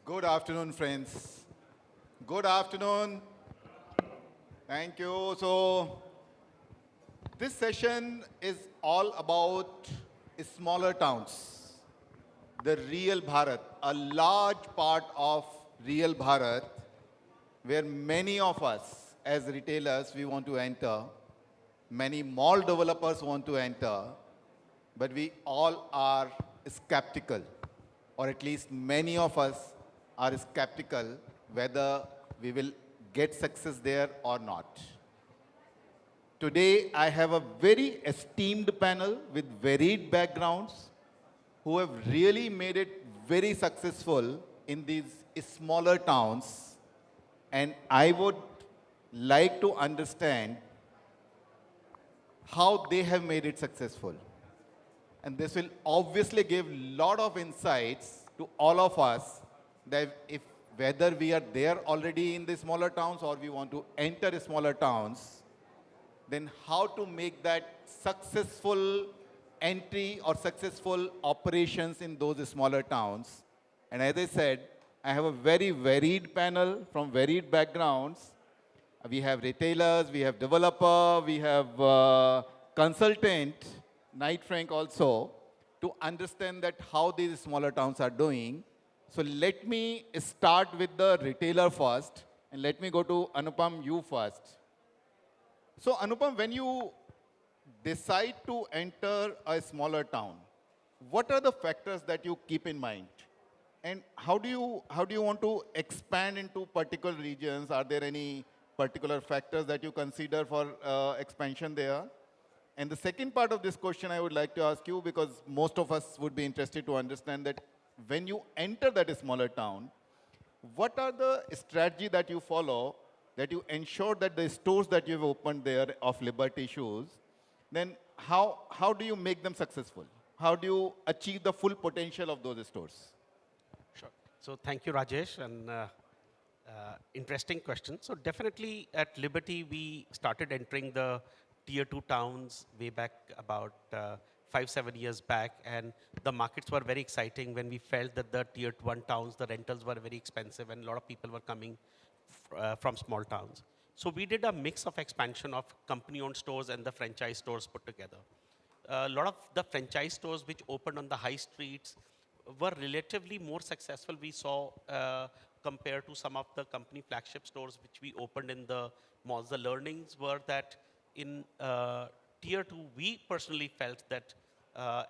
Good afternoon, friends. Good afternoon. Thank you. So, this session is all about smaller towns, the real Bharat, a large part of real Bharat, where many of us as retailers we want to enter, many mall developers want to enter, but we all are skeptical, or at least many of us are skeptical whether we will get success there or not. Today, I have a very esteemed panel with varied backgrounds who have really made it very successful in these smaller towns. And I would like to understand how they have made it successful. And this will obviously give lot of insights to all of us that if whether we are there already in the smaller towns or we want to enter smaller towns, then how to make that successful entry or successful operations in those smaller towns. And as I said, I have a very varied panel from varied backgrounds. We have retailers, we have developer, we have consultant, Knight Frank also, to understand that how these smaller towns are doing. So let me start with the retailer first, and let me go to Anupam, you first. So Anupam, when you decide to enter a smaller town, what are the factors that you keep in mind? And how do you want to expand into particular regions? Are there any particular factors that you consider for expansion there? And the second part of this question I would like to ask you, because most of us would be interested to understand that when you enter that smaller town, what are the strategy that you follow that you ensure that the stores that you've opened there of Liberty Shoes, then how do you make them successful? How do you achieve the full potential of those stores? Sure. So thank you, Rajesh, and interesting question. So definitely at Liberty, we started entering the tier 2 towns way back about 5-7 years back, and the markets were very exciting when we felt that the tier 1 towns, the rentals were very expensive, and a lot of people were coming from small towns. So we did a mix of expansion of company-owned stores and the franchise stores put together. A lot of the franchise stores which opened on the high streets were relatively more successful, we saw, compared to some of the company flagship stores which we opened in the malls. The learnings were that in tier 2, we personally felt that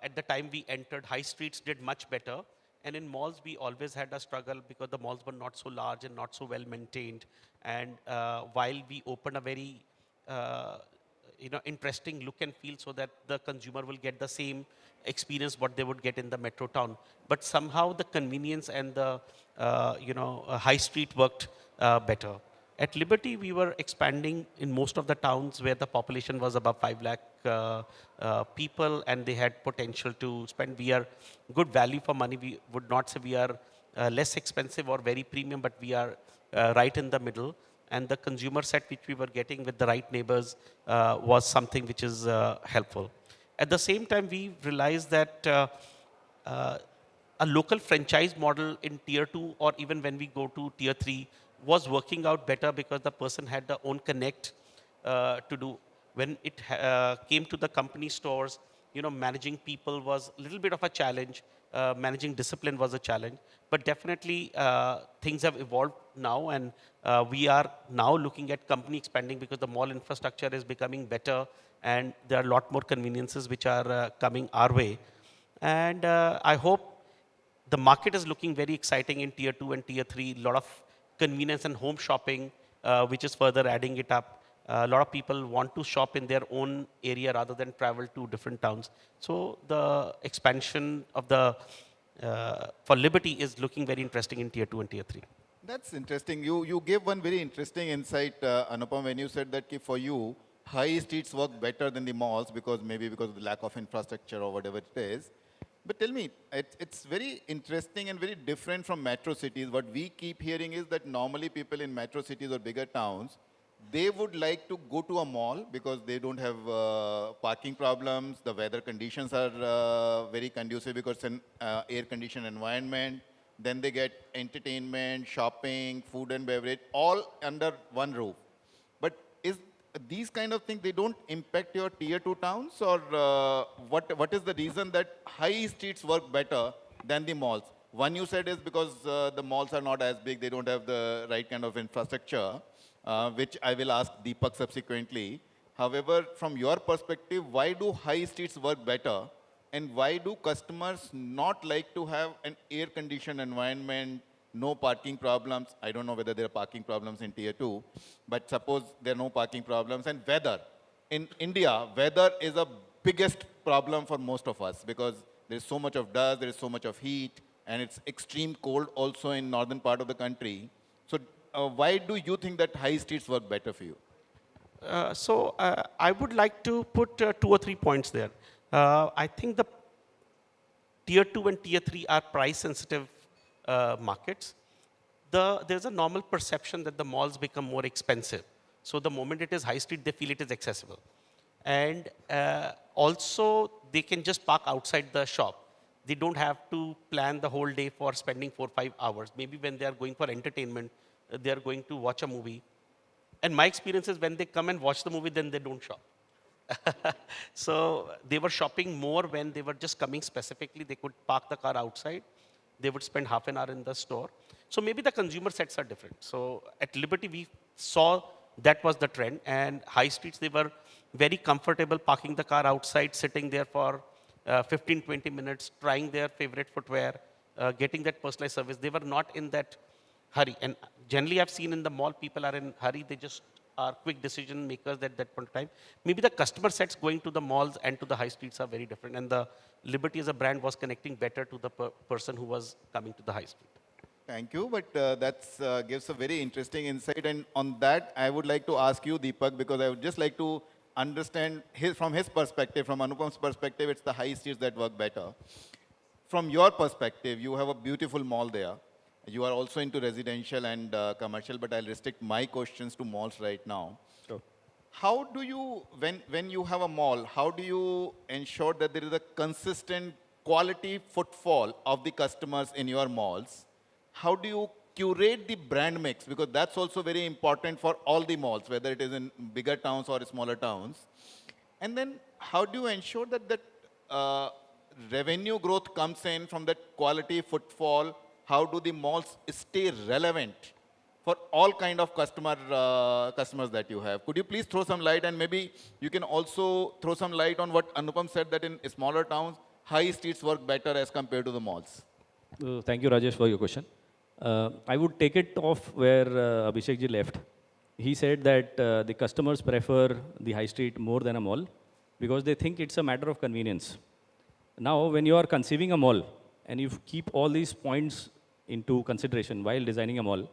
at the time we entered, high streets did much better. And in malls, we always had a struggle because the malls were not so large and not so well maintained. And while we opened a very interesting look and feel so that the consumer will get the same experience what they would get in the metro town, but somehow the convenience and the high street worked better. At Liberty, we were expanding in most of the towns where the population was above 5 lakh people and they had potential to spend. We are good value for money. We would not say we are less expensive or very premium, but we are right in the middle. And the consumer set which we were getting with the right neighbors was something which is helpful. At the same time, we realized that a local franchise model in tier 2 or even when we go to tier 3 was working out better because the person had their own connect to do. When it came to the company stores, managing people was a little bit of a challenge. Managing discipline was a challenge. But definitely things have evolved now, and we are now looking at company expanding because the mall infrastructure is becoming better and there are a lot more conveniences which are coming our way. And I hope the market is looking very exciting in tier 2 and tier 3. A lot of convenience and home shopping, which is further adding it up. A lot of people want to shop in their own area rather than travel to different towns. So the expansion of the for Liberty is looking very interesting in tier 2 and tier 3. That's interesting. You gave one very interesting insight, Anupam, when you said that for you, high streets work better than the malls because maybe because of the lack of infrastructure or whatever it is. But tell me, it's very interesting and very different from metro cities. What we keep hearing is that normally people in metro cities or bigger towns, they would like to go to a mall because they don't have parking problems. The weather conditions are very conducive because it's an air-conditioned environment. then they get entertainment, shopping, food and beverage, all under one roof. But is these kind of things, they don't impact your tier 2 towns, or what is the reason that high streets work better than the malls? One you said is because the malls are not as big, they don't have the right kind of infrastructure, which I will ask Deepak subsequently. However, from your perspective, why do high streets work better? And why do customers not like to have an air-conditioned environment, no parking problems? I don't know whether there are parking problems in tier 2, but suppose there are no parking problems. And weather. In India, weather is a biggest problem for most of us because there is so much of dust, there is so much of heat, and it's extreme cold also in northern part of the country. So why do you think that high streets work better for you? I would like to put 2 or 3 points there. I think the tier 2 and tier 3 are price sensitive markets. There's a normal perception that the malls become more expensive. So the moment it is high street, they feel it is accessible. And also, they can just park outside the shop. They don't have to plan the whole day for spending 4 or 5 hours. Maybe when they are going for entertainment, they are going to watch a movie. And my experience is when they come and watch the movie, then they don't shop. So they were shopping more when they were just coming specifically. They could park the car outside. They would spend half an hour in the store. So maybe the consumer sets are different. So at Liberty, we saw that was the trend. And high streets, they were very comfortable parking the car outside, sitting there for 15, 20 minutes, trying their favorite footwear, getting that personalized service. They were not in that hurry. And generally, I've seen in the mall, people are in hurry. They just are quick decision makers at that point of time. Maybe the customer sets going to the malls and to the high streets are very different. And the Liberty as a brand was connecting better to the person who was coming to the high street. Thank you, but that gives a very interesting insight. And on that, I would like to ask you, Deepak, because I would just like to understand from his perspective, from Anupam's perspective, it's the high streets that work better. From your perspective, you have a beautiful mall there. You are also into residential and commercial, but I'll restrict my questions to malls right now. Sure. How do you, when you have a mall, how do you ensure that there is a consistent quality footfall of the customers in your malls? How do you curate the brand mix? Because that's also very important for all the malls, whether it is in bigger towns or smaller towns. And then how do you ensure that revenue growth comes in from that quality footfall? How do the malls stay relevant for all kind of customers that you have? Could you please throw some light, and maybe you can also throw some light on what Anupam said, that in smaller towns, high streets work better as compared to the malls? Thank you, Rajesh, for your question. I would take it off where Abhishek ji left. He said that the customers prefer the high street more than a mall because they think it's a matter of convenience. Now, when you are conceiving a mall and you keep all these points into consideration while designing a mall,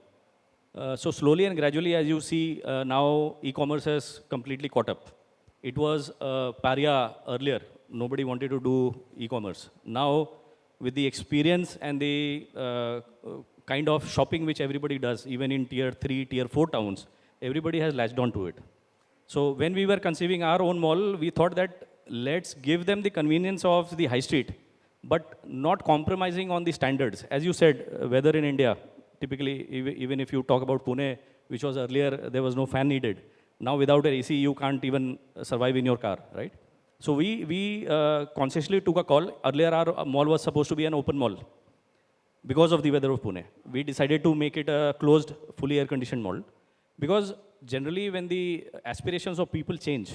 so slowly and gradually, as you see, now e-commerce has completely caught up. It was pariah earlier. Nobody wanted to do e-commerce. Now, with the experience and the kind of shopping which everybody does, even in tier 3, tier 4 towns, everybody has latched on to it. So when we were conceiving our own mall, we thought that let's give them the convenience of the high street, but not compromising on the standards. As you said, weather in India, typically, even if you talk about Pune, which was earlier, there was no fan needed. Now without an AC, you can't even survive in your car, right? So we consciously took a call. Earlier, our mall was supposed to be an open mall. Because of the weather of Pune, we decided to make it a closed, fully air-conditioned mall. Because generally, when the aspirations of people change,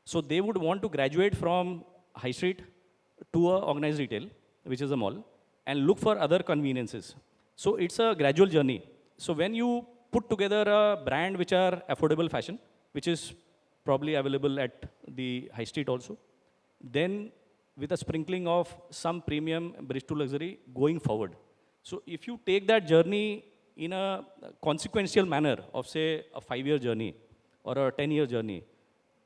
so they would want to graduate from high street to a organized retail, which is a mall, and look for other conveniences. So it's a gradual journey. So when you put together a brand which are affordable fashion, which is probably available at the high street also, then with a sprinkling of some premium bridge to luxury going forward. So if you take that journey in a consequential manner of, say, a 5-year journey or a 10-year journey,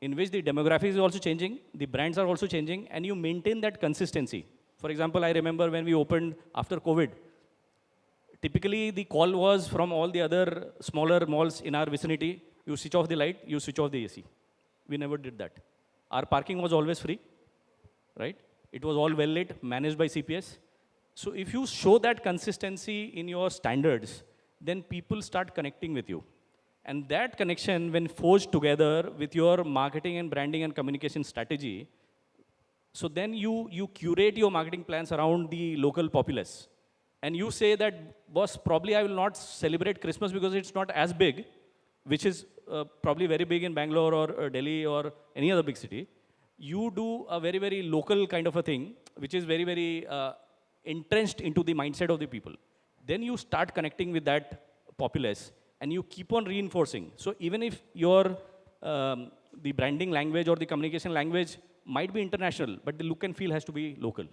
in which the demographics is also changing, the brands are also changing, and you maintain that consistency. For example, I remember when we opened after COVID, typically the call was from all the other smaller malls in our vicinity, you switch off the light, you switch off the AC. We never did that. Our parking was always free, right? It was all well lit, managed by CPS. So if you show that consistency in your standards, then people start connecting with you. And that connection, when forged together with your marketing and branding and communication strategy, so then you curate your marketing plans around the local populace. And you say that, boss, probably I will not celebrate Christmas because it's not as big, which is probably very big in Bangalore or Delhi or any other big city. You do a very, very local kind of a thing, which is very, very entrenched into the mindset of the people. Then you start connecting with that populace and you keep on reinforcing. So even if your the branding language or the communication language might be international, but the look and feel has to be local.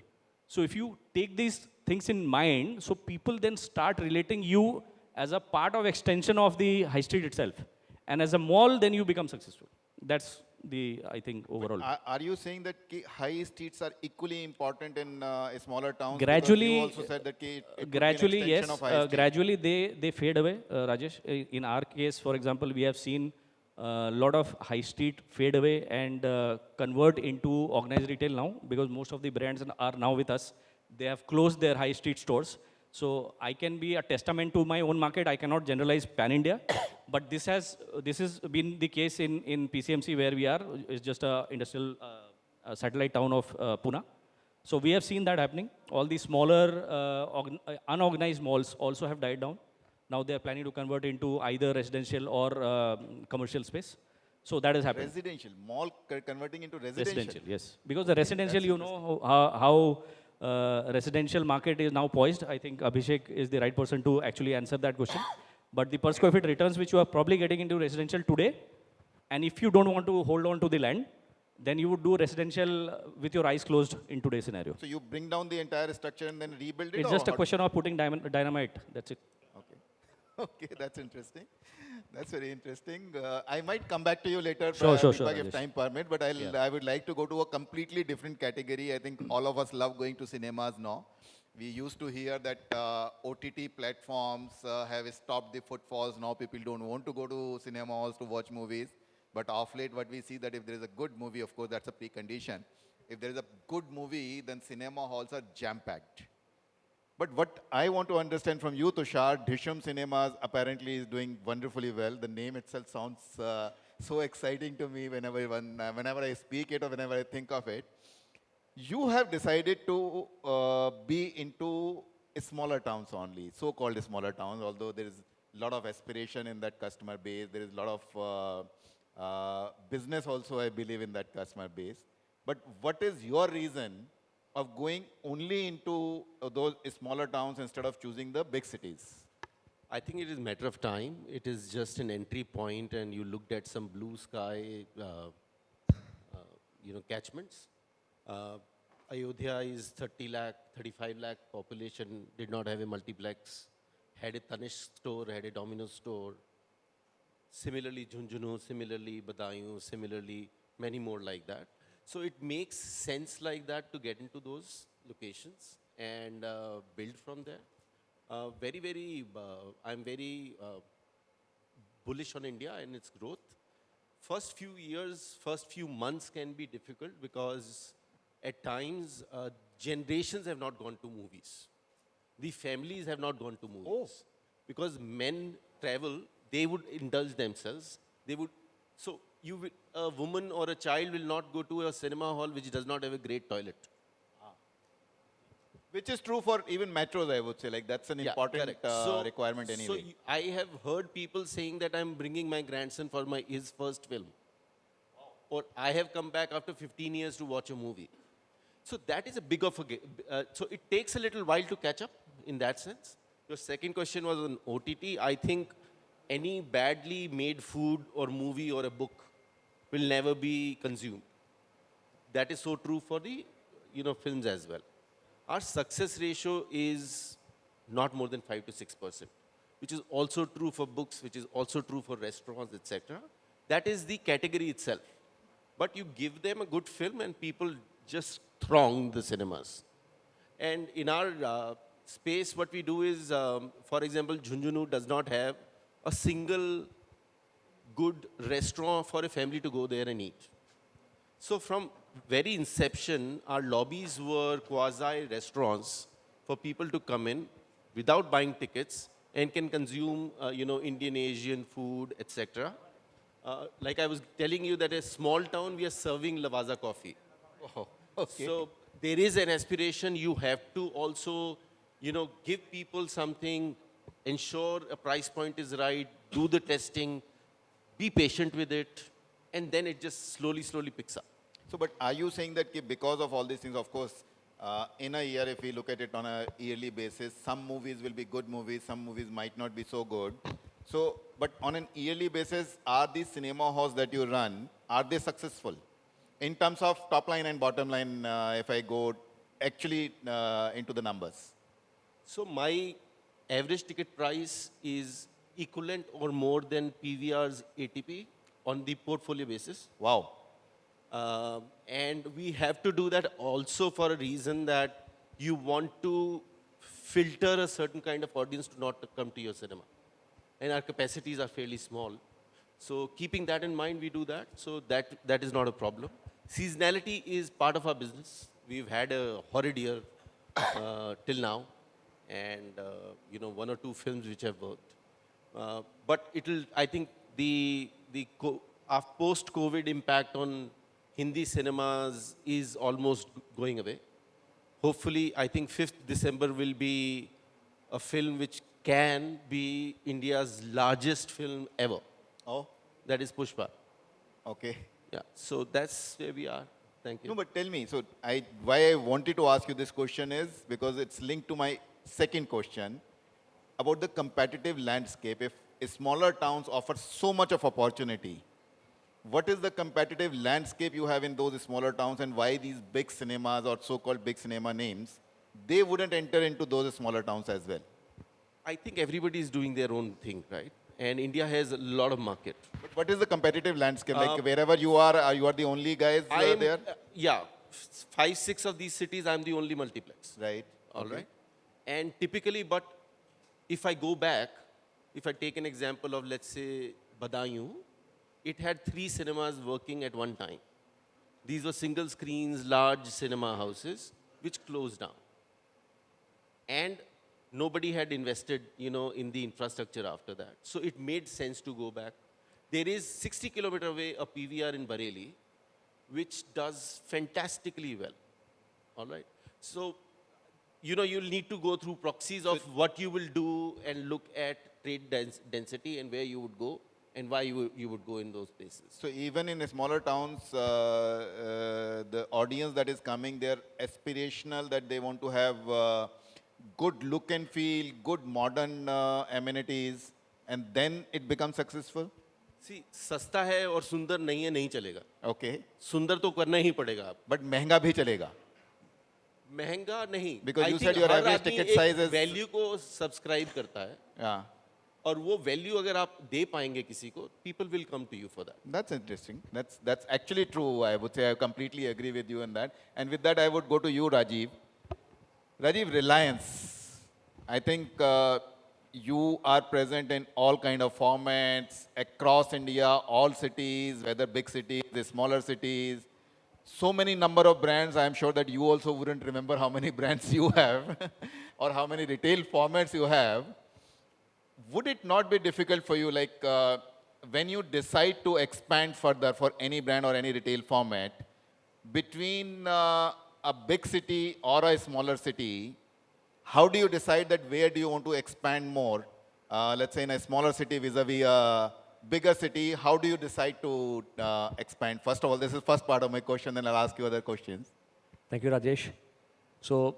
So if you take these things in mind, so people then start relating you as a part of extension of the high street itself. And as a mall, then you become successful. That's the, I think, overall. Are you saying that high streets are equally important in smaller towns? Gradually, Because you also said that it could be an gradually, extension yes. of high street. Gradually, they fade away, Rajesh. In our case, for example, we have seen a lot of high street fade away and convert into organized retail now, because most of the brands are now with us. They have closed their high street stores. So I can be a testament to my own market. I cannot generalize pan-India, but this has been the case in PCMC where we are. It's just a industrial satellite town of Pune. So we have seen that happening. All the smaller unorganized malls also have died down. Now they are planning to convert into either residential or commercial space. So that is happening. Residential. Mall converting into residential. Yes. Because the residential, you know how residential market is now poised. I think Abhishek is the right person to actually answer that question. But the per square feet returns which you are probably getting into residential today, and if you don't want to hold on to the land, then you would do residential with your eyes closed in today's scenario. So you bring down the entire structure and then rebuild it? It's just a question of putting dynamite. That's it. Okay. Okay, that's interesting. That's very interesting. I might come back to you later, Sure, Deepak, if Rajesh. time permit, but I would like to go to a completely different category. I think all of us love going to cinemas now. We used to hear that OTT platforms have stopped the footfalls. Now people don't want to go to cinema halls to watch movies. But of late, what we see that if there is a good movie, of course, that's a precondition. If there is a good movie, then cinema halls are jam-packed. But what I want to understand from you, Tushar, Dhishoom Cinemas apparently is doing wonderfully well. The name itself sounds so exciting to me whenever I speak it or whenever I think of it. You have decided to be into smaller towns only, so-called smaller towns, although there is a lot of aspiration in that customer base. There is a lot of business also, I believe, in that customer base. But what is your reason of going only into those smaller towns instead of choosing the big cities? I think it is a matter of time. It is just an entry point, and you looked at some blue sky, catchments. Ayodhya is 30 lakh, 35 lakh population, did not have a multiplex, had a Tanishq store, had a Domino's store. Similarly, Jhunjhunu, similarly, Badaयूं, similarly, many more like that. So it makes sense like that to get into those locations and build from there. I'm very bullish on India and its growth. First few years, first few months can be difficult because at times generations have not gone to movies. The families have not gone to movies. Because men travel, they would indulge themselves. So a woman or a child will not go to a cinema hall which does not have a great toilet. Which is true for even metros, I would say. Like that's an important requirement anyway. So I have heard people saying that I'm bringing my grandson for his first film. Or I have come back after 15 years to watch a movie. So that is a big of a... so it takes a little while to catch up in that sense. Your second question was on OTT. I think any badly made food or movie or a book will never be consumed. That is so true for the films as well. Our success ratio is not more than 5 to 6%, which is also true for books, which is also true for restaurants, etc. That is the category itself. But you give them a good film and people just throng the cinemas. And in our space, what we do is, for example, Jhunjhunu does not have a single good restaurant for a family to go there and eat. So from very inception, our lobbies were quasi-restaurants for people to come in without buying tickets and can consume, Indian, Asian food, etc. Like I was telling you that a small town, we are serving Lavazza coffee. Oh, okay. So there is an aspiration. You have to also, give people something, ensure a price point is right, do the testing, be patient with it, and then it just slowly, slowly picks up. So, but are you saying that because of all these things, of course, in a year, if we look at it on a yearly basis, some movies will be good movies, some movies might not be so good. So, but on an yearly basis, are these cinema halls that you run, are they successful? In terms of top line and bottom line, if I go actually into the numbers. So my average ticket price is equivalent or more than PVR's ATP on the portfolio basis. Wow. And we have to do that also for a reason that you want to filter a certain kind of audience to not come to your cinema. And our capacities are fairly small. So keeping that in mind, we do that. So that is not a problem. Seasonality is part of our business. We've had a horrid year till now. And, one or two films which have worked. But I think our post-COVID impact on Hindi cinemas is almost going away. Hopefully, I think 5th December will be a film which can be India's largest film ever. Oh, That is Pushpa. okay. Yeah, so that's where we are. Thank you. No, but tell me, so why I wanted to ask you this question is because it's linked to my second question about the competitive landscape. If smaller towns offer so much of opportunity, what is the competitive landscape you have in those smaller towns and why these big cinemas or so-called big cinema names, they wouldn't enter into those smaller towns as well? I think everybody is doing their own thing, right? And India has a lot of market. But what is the competitive landscape? Like wherever you are the only guys there? Yeah, 5, 6 of these cities, I'm the only multiplex. Right. All Okay. right. And typically, but if I go back, if I take an example of, let's say, Badaयूं, it had 3 cinemas working at one time. These were single screens, large cinema houses, which closed down. And nobody had invested, in the infrastructure after that. So it made sense to go back. There is 60 kilometer away a PVR in Bareilly, which does fantastically well. All right. So, you'll need to go through proxies of what you will do and look at trade density and where you would go and why you would go in those places. So even in smaller towns, the audience that is coming, they're aspirational that they want to have good look and feel, good modern amenities, and then it becomes successful? See, सस्ता है और सुंदर नहीं है नहीं चलेगा. Okay. सुंदर तो करना ही पड़ेगा आप. But महंगा भी चलेगा. महंगा नहीं. Because I you think said your her average आदमी ticket एक size is... वैल्यू को सब्सक्राइब करता है. Yeah. और वो वैल्यू अगर आप दे पाएंगे किसी को, people will come to you for that. That's interesting. That's actually true. I would say I completely agree with you on that. And with that, I would go to you, Rajiv. Rajiv, Reliance. I think you are present in all kind of formats across India, all cities, whether big cities, the smaller cities. So many number of brands. I am sure that you also wouldn't remember how many brands you have or how many retail formats you have. Would it not be difficult for you, like when you decide to expand further for any brand or any retail format, between a big city or a smaller city, how do you decide that where do you want to expand more? Let's say in a smaller city vis-a-vis a bigger city, how do you decide to expand? First of all, this is first part of my question, then I'll ask you other questions. Thank you, Rajesh. So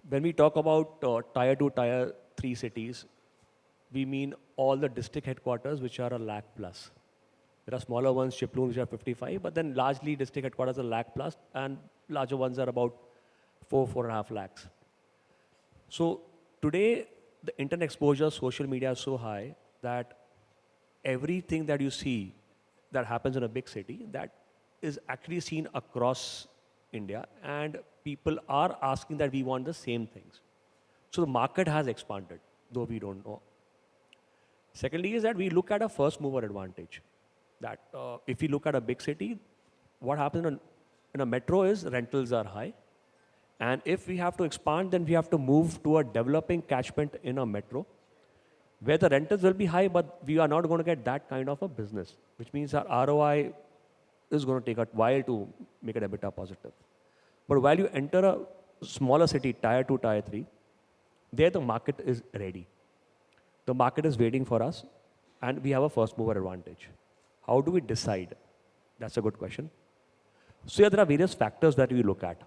when we talk about tier 2, tier 3 cities, we mean all the district headquarters, which are a lakh plus. There are smaller ones, Chiploon, which are 55, but then largely district headquarters are lakh plus, and larger ones are about 4.5 lakhs. So today, the internet exposure, social media is so high that everything that you see that happens in a big city, that is actually seen across India, and people are asking that we want the same things. So the market has expanded, though we don't know. Secondly is that we look at a first mover advantage. That if we look at a big city, what happens in a metro is rentals are high, And if we have to expand, then we have to move to a developing catchment in a metro where the rentals will be high, but we are not going to get that kind of a business, which means our ROI is going to take a while to make it EBITDA positive. But while you enter a smaller city, tier 2, tier 3, there the market is ready. The market is waiting for us, and we have a first mover advantage. How do we decide? That's a good question. So yeah, there are various factors that we look at.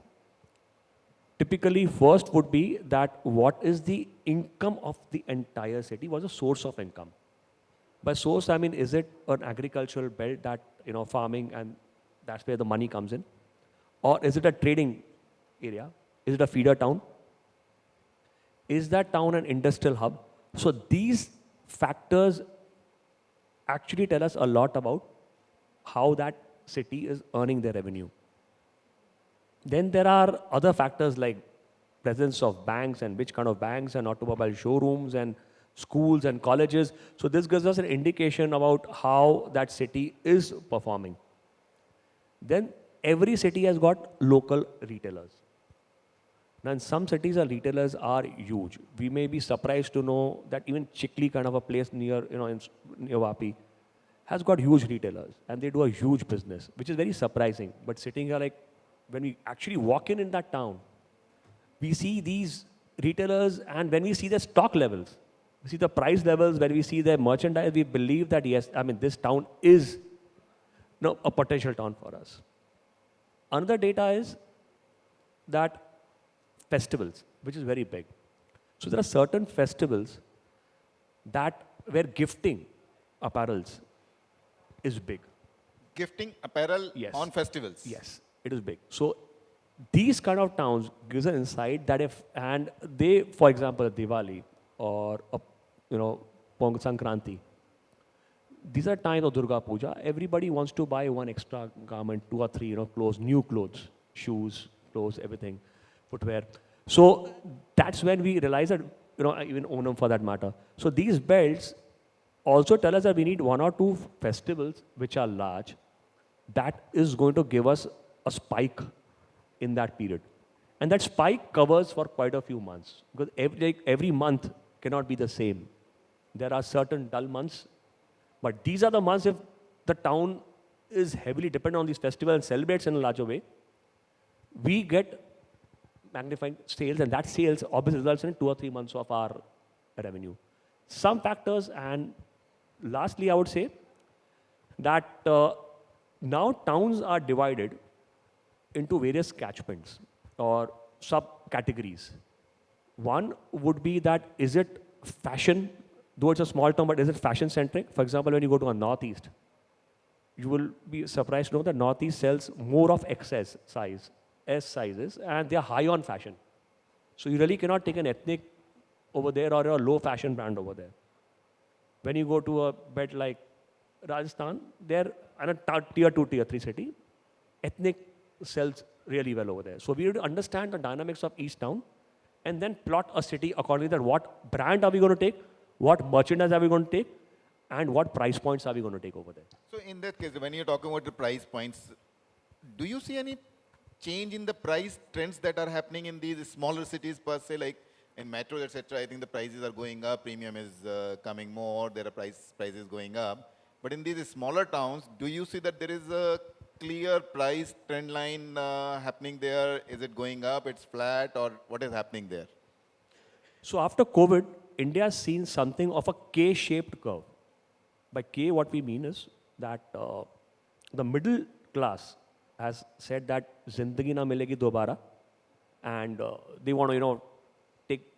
Typically, first would be that what is the income of the entire city? What's the source of income? By source, I mean, is it an agricultural belt that, farming, and that's where the money comes in? Or is it a trading area? Is it a feeder town? Is that town an industrial hub? So these factors actually tell us a lot about how that city is earning their revenue. Then there are other factors like presence of banks and which kind of banks and automobile showrooms and schools and colleges. So this gives us an indication about how that city is performing. Then every city has got local retailers. Now in some cities, our retailers are huge. We may be surprised to know that even Chikli kind of a place near Vapi has got huge retailers and they do a huge business, which is very surprising. But sitting here, like, when we actually walk in that town, we see these retailers, and when we see their stock levels, we see the price levels, when we see their merchandise, we believe that yes, I mean, this town is a potential town for us. Another data is that festivals, which is very big. So there are certain festivals that where gifting apparels is big. Gifting apparel Yes. on festivals. Yes, it is big. So these kind of towns gives an insight that if, and they, for example, Diwali or, Pongal Sankranti, these are times of Durga Puja, everybody wants to buy one extra garment, 2 or 3, clothes, new clothes, shoes, clothes, everything, footwear. So that's when we realize that, even Onam for that matter. So these belts also tell us that we need 1 or 2 festivals which are large. That is going to give us a spike in that period. And that spike covers for quite a few months, because every month cannot be the same. There are certain dull months, but these are the months if the town is heavily dependent on these festivals and celebrates in a larger way, we get magnifying sales, and that sales obviously results in 2 or 3 months of our revenue. Some factors, and lastly, I would say that now towns are divided into various catchments or subcategories. One would be that, is it fashion, though it's a small town, but is it fashion centric? For example, when you go to a northeast, you will be surprised to know that northeast sells more of XS size, S sizes, and they are high on fashion. So you really cannot take an ethnic over there or a low fashion brand over there. When you go to a bed like Rajasthan, they're in a tier 2, tier 3 city, ethnic sells really well over there. So we have to understand the dynamics of each town and then plot a city accordingly, that what brand are we going to take, what merchandise are we going to take, and what price points are we going to take over there. So in that case, when you're talking about the price points, do you see any change in the price trends that are happening in these smaller cities per se, like in metros, etc.? I think the prices are going up, premium is coming more, there are prices going up. But in these smaller towns, do you see that there is a clear price trend line happening there? Is it going up, it's flat, or what is happening there? So after COVID, India has seen something of a K-shaped curve. By K, what we mean is that the middle class has said that zindagi na milegi dobara, and they want to,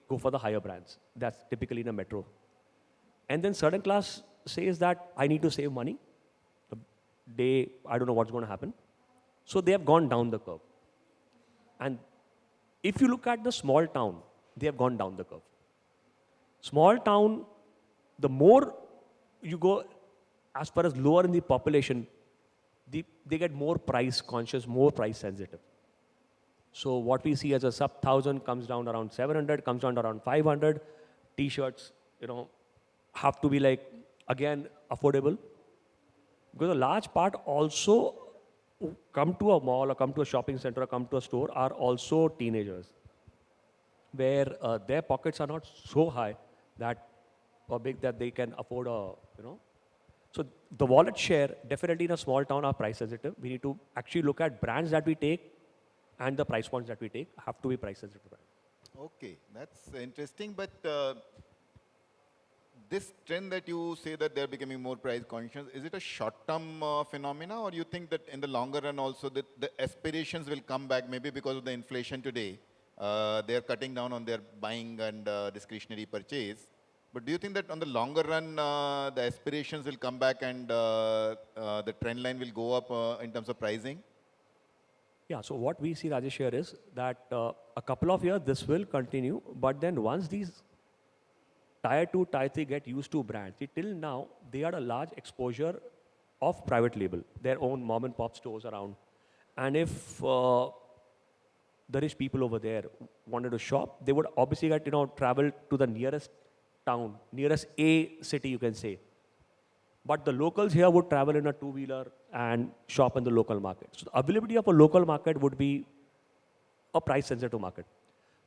go for the higher brands. That's typically in a metro. And then certain class says that I need to save money. I don't know what's going to happen. So they have gone down the curve. And if you look at the small town, they have gone down the curve. Small town, the more you go as far as lower in the population, they get more price conscious, more price sensitive. So what we see as a sub 1,000 comes down to around 700, comes down to around 500. T-shirts, have to be like, again, affordable. Because a large part also who come to a mall or come to a shopping center or come to a store are also teenagers, where their pockets are not so high that or big that they can afford a, you know. So the wallet share definitely in a small town are price sensitive. We need to actually look at brands that we take and the price points that we take have to be price sensitive. Okay, that's interesting. But this trend that you say that they're becoming more price conscious, is it a short-term phenomena, or you think that in the longer run also that the aspirations will come back maybe because of the inflation today? They're cutting down on their buying and discretionary purchase. But do you think that on the longer run, the aspirations will come back and the trend line will go up in terms of pricing? Yeah, so what we see, Rajesh, here is that a couple of years this will continue, but then once these tier 2, tier 3 get used to brands, see, till now they had a large exposure of private label, their own mom and pop stores around. And if the rich people over there wanted to shop, they would obviously get, travel to the nearest town, nearest A city, you can say. But the locals here would travel in a two-wheeler and shop in the local market. So the availability of a local market would be a price-sensitive market.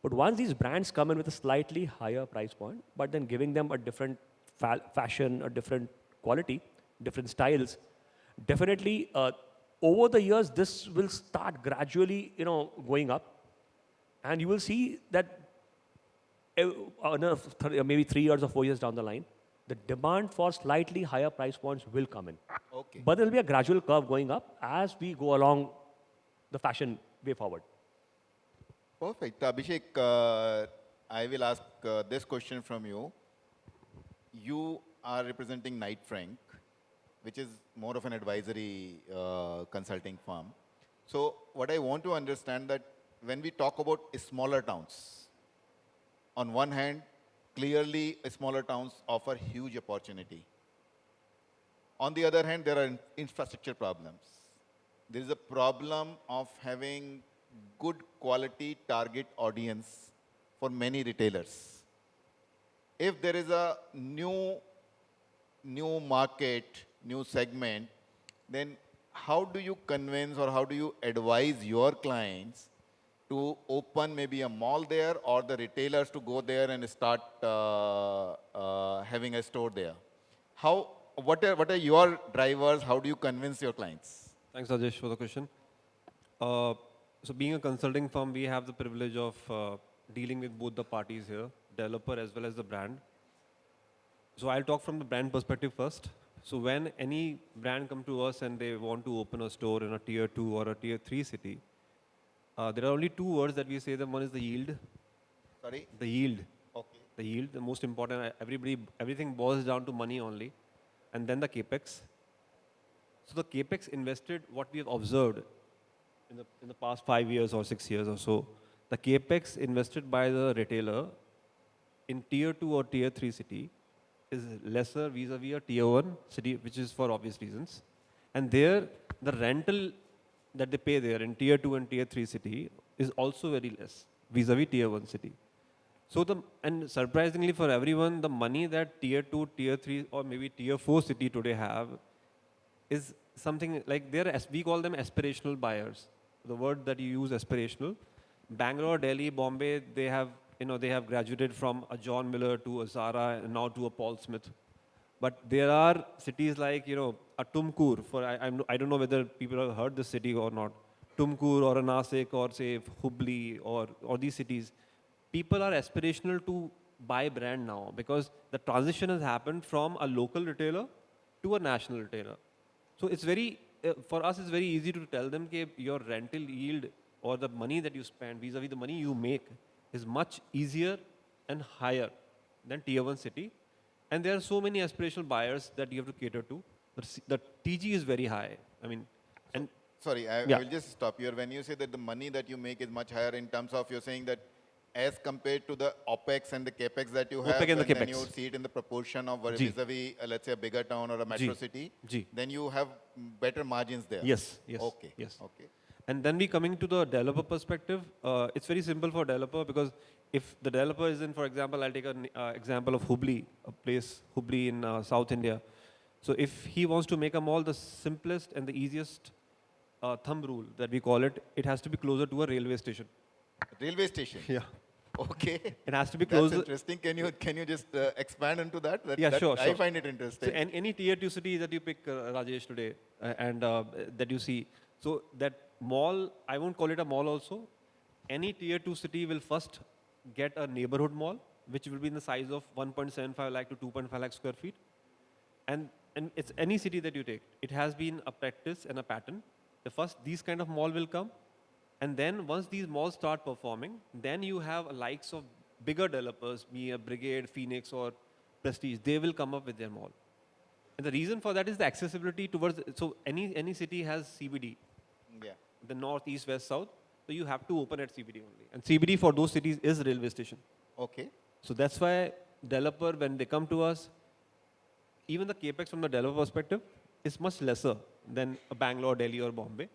But once these brands come in with a slightly higher price point, but then giving them a different fashion, a different quality, different styles, definitely over the years, this will start gradually, going up. And you will see that maybe 3 years or 4 years down the line, the demand for slightly higher price points will come in. Okay. But there will be a gradual curve going up as we go along the fashion way forward. Perfect. Abhishek, I will ask this question from you. You are representing Knight Frank, which is more of an advisory consulting firm. So what I want to understand that when we talk about smaller towns, on one hand, clearly smaller towns offer huge opportunity. On the other hand, there are infrastructure problems. There is a problem of having good quality target audience for many retailers. If there is a new market, new segment, then how do you convince or how do you advise your clients to open maybe a mall there or the retailers to go there and start having a store there? What are your drivers? How do you convince your clients? Thanks, Rajesh, for the question. So being a consulting firm, we have the privilege of dealing with both the parties here, developer as well as the brand. So I'll talk from the brand perspective first. So when any brand come to us and they want to open a store in a tier 2 or a tier 3 city, there are only two words that we say them. One is the yield. Sorry? The yield. Okay. The yield, the most important. Everything boils down to money only. And then the capex. So the capex invested, what we have observed in the past 5 years or 6 years or so, the capex invested by the retailer in tier 2 or tier 3 city is lesser vis-a-vis a tier 1 city, which is for obvious reasons. And there, the rental that they pay there in tier 2 and tier 3 city is also very less vis-a-vis tier 1 city. So and surprisingly for everyone, the money that tier 2, tier 3 or maybe tier 4 city today have is something like we call them aspirational buyers. The word that you use, aspirational. Bangalore, Delhi, Bombay, they have graduated from a John Miller to a Zara and now to a Paul Smith. But there are cities like, a Tumkur, I don't know whether people have heard this city or not. Tumkur or a Nasik or say Hubli or these cities. People are aspirational to buy brand now because the transition has happened from a local retailer to a national retailer. So it's for us, it's very easy to tell them that your rental yield or the money that you spend vis-a-vis the money you make is much easier and higher than tier 1 city. And there are so many aspirational buyers that you have to cater to. The TG is very high. Sorry, I will just stop here. When you say that the money that you make is much higher in terms of you're saying that as compared to the OPEX and the CAPEX that you have, and the then CAPEX. you see it in the proportion of vis-a-vis, let's say, a bigger town or a metro city, then you have better margins there. Yes. Okay. Yes. Okay. And then coming to the developer perspective, it's very simple for developer because if the developer is in, for example, I'll take an example of Hubli, a place, Hubli in South India. So if he wants to make a mall, the simplest and the easiest thumb rule that we call it. It has to be closer to a railway station. Railway station. Yeah. Okay. It has to be That's closer. interesting. Can you just expand into that? Yeah, sure, I sure. find it So interesting. any tier 2 city that you pick, Rajesh, today, and that you see, so that mall, I won't call it a mall also. Any tier 2 city will first get a neighborhood mall, which will be in the size of 1.75 lakh to 2.5 lakh square feet. And it's any city that you take. It has been a practice and a pattern. The first, these kind of mall will come. And then once these malls start performing, then you have likes of bigger developers, be a Brigade, Phoenix or Prestige, they will come up with their mall. And the reason for that is the accessibility towards, so any city has CBD, Yeah. the north, east, west, south. So you have to open at CBD only. And CBD for those cities is railway station. Okay. So that's why developer, when they come to us, even the capex from the developer perspective is much lesser than a Bangalore, Delhi or Bombay.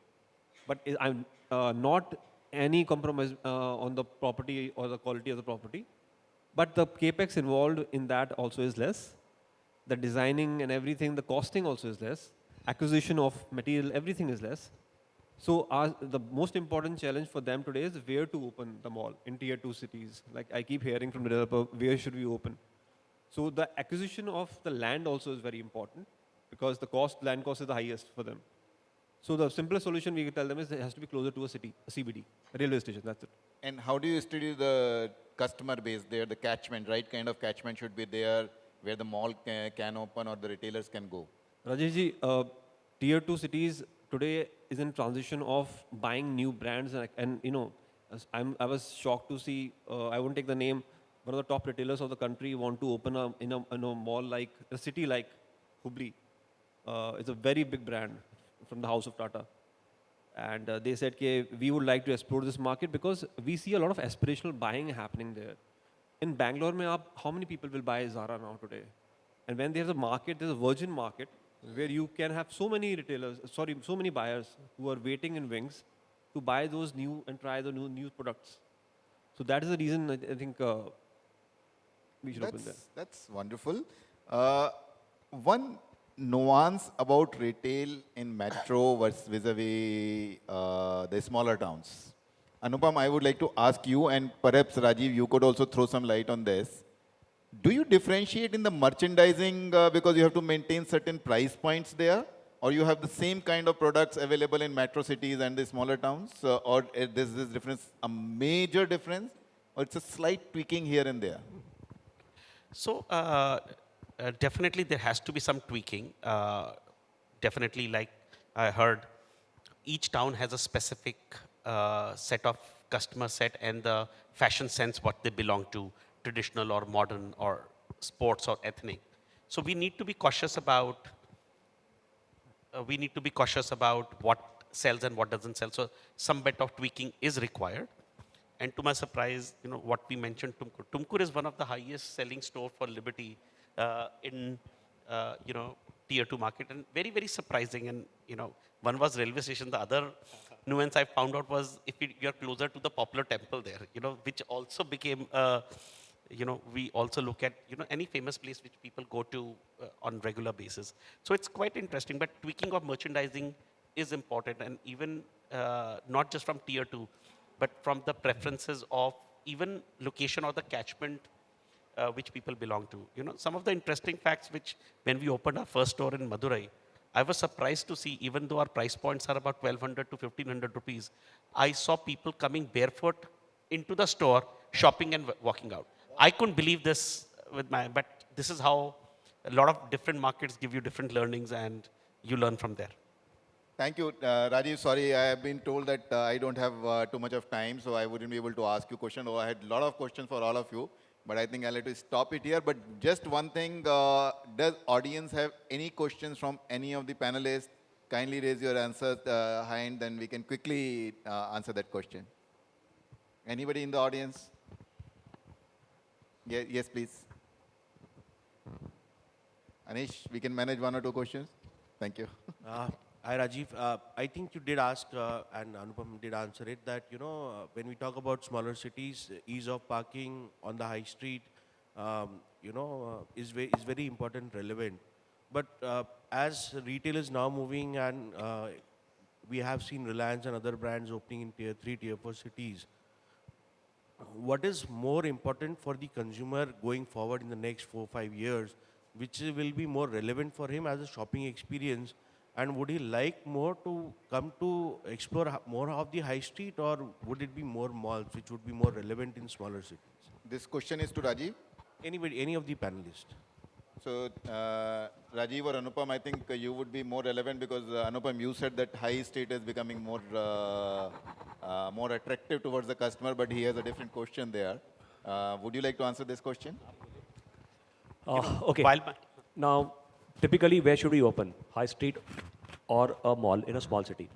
But I'm not any compromise on the property or the quality of the property. But the capex involved in that also is less. The designing and everything, the costing also is less. Acquisition of material, everything is less. So the most important challenge for them today is where to open the mall in tier 2 cities. Like I keep hearing from the developer, where should we open? So the acquisition of the land also is very important because the land cost is the highest for them. So the simplest solution we can tell them is it has to be closer to a city, a CBD, a railway station, that's it. And how do you study the customer base there, the catchment, right kind of catchment should be there where the mall can open or the retailers can go? Rajeshji, tier 2 cities today is in transition of buying new brands and you know, I was shocked to see, I won't take the name, one of the top retailers of the country want to open in a mall like, a city like Hubli. It's a very big brand from the house of Tata. And they said, okay, we would like to explore this market because we see a lot of aspirational buying happening there. In Bangalore, how many people will buy Zara now today? And when there's a market, there's a virgin market where you can have so many so many buyers who are waiting in wings to buy those new and try the new products. So that is the reason I think we should open there. That's wonderful. One nuance about retail in metro versus vis-a-vis the smaller towns. Anupam, I would like to ask you, and perhaps Rajiv, you could also throw some light on this. Do you differentiate in the merchandising because you have to maintain certain price points there? Or you have the same kind of products available in metro cities and the smaller towns? Or is this difference a major difference? Or it's a slight tweaking here and there? So definitely there has to be some tweaking. Definitely, like I heard, each town has a specific set of customer set and the fashion sense what they belong to, traditional or modern or sports or ethnic. So we need to be cautious about what sells and what doesn't sell. So some bit of tweaking is required. And to my surprise, you know, what we mentioned, Tumkur. Tumkur is one of the highest selling store for Liberty in, you know, tier 2 market, and very, very surprising. And, you know, one was railway station. The other nuance I found out was if you're closer to the popular temple there, you know, which also became, you know, we also look at, you know, any famous place which people go to on regular basis. So it's quite interesting, but tweaking of merchandising is important, and even not just from tier 2, but from the preferences of even location or the catchment which people belong to. You know, some of the interesting facts which when we opened our first store in Madurai, I was surprised to see, even though our price points are about 1,200 to 1,500 rupees, I saw people coming barefoot into the store, shopping and walking out. I couldn't believe this but this is how a lot of different markets give you different learnings and you learn from there. Thank you. Rajiv, sorry, I have been told that I don't have too much of time, so I wouldn't be able to ask you questions. Or I had a lot of questions for all of you, but I think I'll have to stop it here. But just one thing, does audience have any questions from any of the panelists? Kindly raise your answer hand, then we can quickly answer that question. Anybody in the audience? Yeah, yes, please. Anish, we can manage one or two questions. Thank you. Hi, Rajiv. I think you did ask, and Anupam did answer it, that, you know, when we talk about smaller cities, ease of parking on the high street, you know, is very important, relevant. But as retail is now moving and we have seen Reliance and other brands opening in tier 3, tier 4 cities. What is more important for the consumer going forward in the next 4-5 years, which will be more relevant for him as a shopping experience, and would he like more to come to explore more of the high street, or would it be more malls which would be more relevant in smaller cities? This question is to Rajiv. Anybody, any of the panelists? So, Rajiv or Anupam, I think you would be more relevant because Anupam, you said that high street is becoming more attractive towards the customer, but he has a different question there. Would you like to answer this question? Okay. While Now, typically, where should we open? High street or a mall in a small city?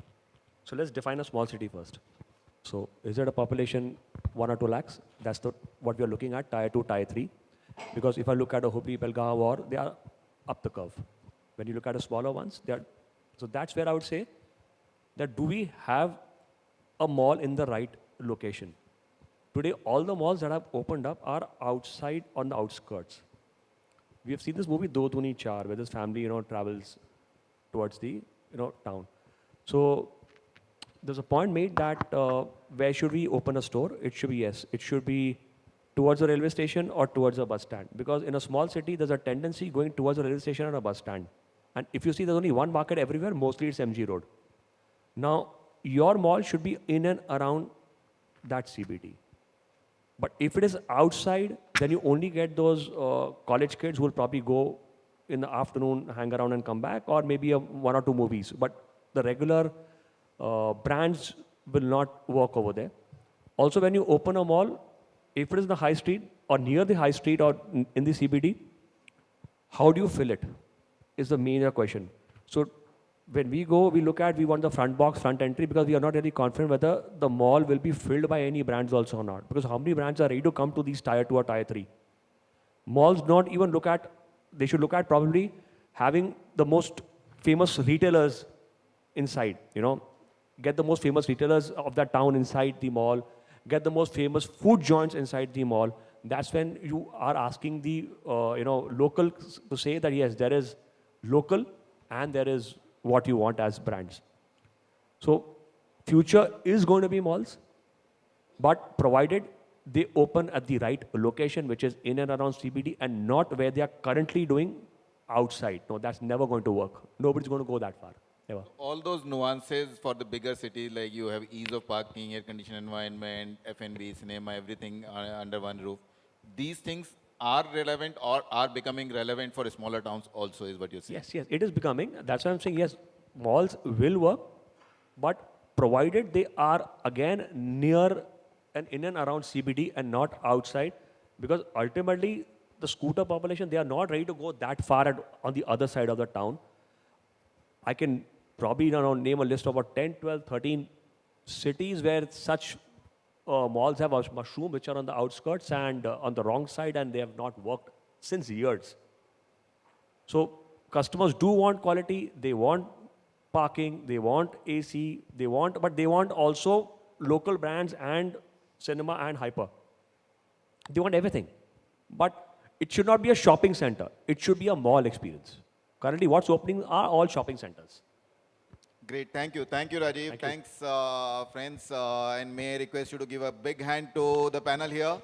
So let's define a small city first. So is it a population 1 or 2 lakhs? That's what we are looking at, tier 2, tier 3. Because if I look at a Hubli, Belgaum, or they are up the curve. When you look at the smaller ones, they are. So that's where I would say that do we have a mall in the right location? Today, all the malls that have opened up are outside on the outskirts. We have seen this movie Do Duni Char, where this family, travels towards the, town. So there's a point made that where should we open a store? It should be it should be towards a railway station or towards a bus stand. Because in a small city, there's a tendency going towards a railway station or a bus stand. And if you see there's only one market everywhere, mostly it's MG Road. Now, your mall should be in and around that CBD. But if it is outside, then you only get those college kids who will probably go in the afternoon, hang around and come back, or maybe 1 or 2 movies. But the regular brands will not work over there. Also, when you open a mall, if it is the high street or near the high street or in the CBD, how do you fill it? Is the major question. So when we go, we want the front box, front entry, because we are not really confident whether the mall will be filled by any brands also or not. Because how many brands are ready to come to these tier 2 or tier 3? Malls not even they should look at probably having the most famous retailers inside, get the most famous retailers of that town inside the mall, get the most famous food joints inside the mall. That's when you are asking the, local to say that yes, there is local and there is what you want as brands. So future is going to be malls, but provided they open at the right location, which is in and around CBD and not where they are currently doing outside. No, that's never going to work. Nobody's going to go that far, ever. All those nuances for the bigger cities, like you have ease of parking, air-conditioned environment, F&B, cinema, everything under one roof. These things are relevant or are becoming relevant for smaller towns also, is what you're saying. Yes, it is becoming. That's why I'm saying, yes, malls will work, but provided they are, again, near and in and around CBD and not outside, because ultimately, the scooter population, they are not ready to go that far on the other side of the town. I can probably name a list of about 10, 12, 13 cities where such malls have mushroomed, which are on the outskirts and on the wrong side, and they have not worked since years. So customers do want quality, they want parking, they want AC, but they want also local brands and cinema and hyper. They want everything. But it should not be a shopping center. It should be a mall experience. Currently, what's opening are all shopping centers. Great, thank you. Thank you, Rajiv. Thanks, friends. And may I request you to give a big hand to the panel here.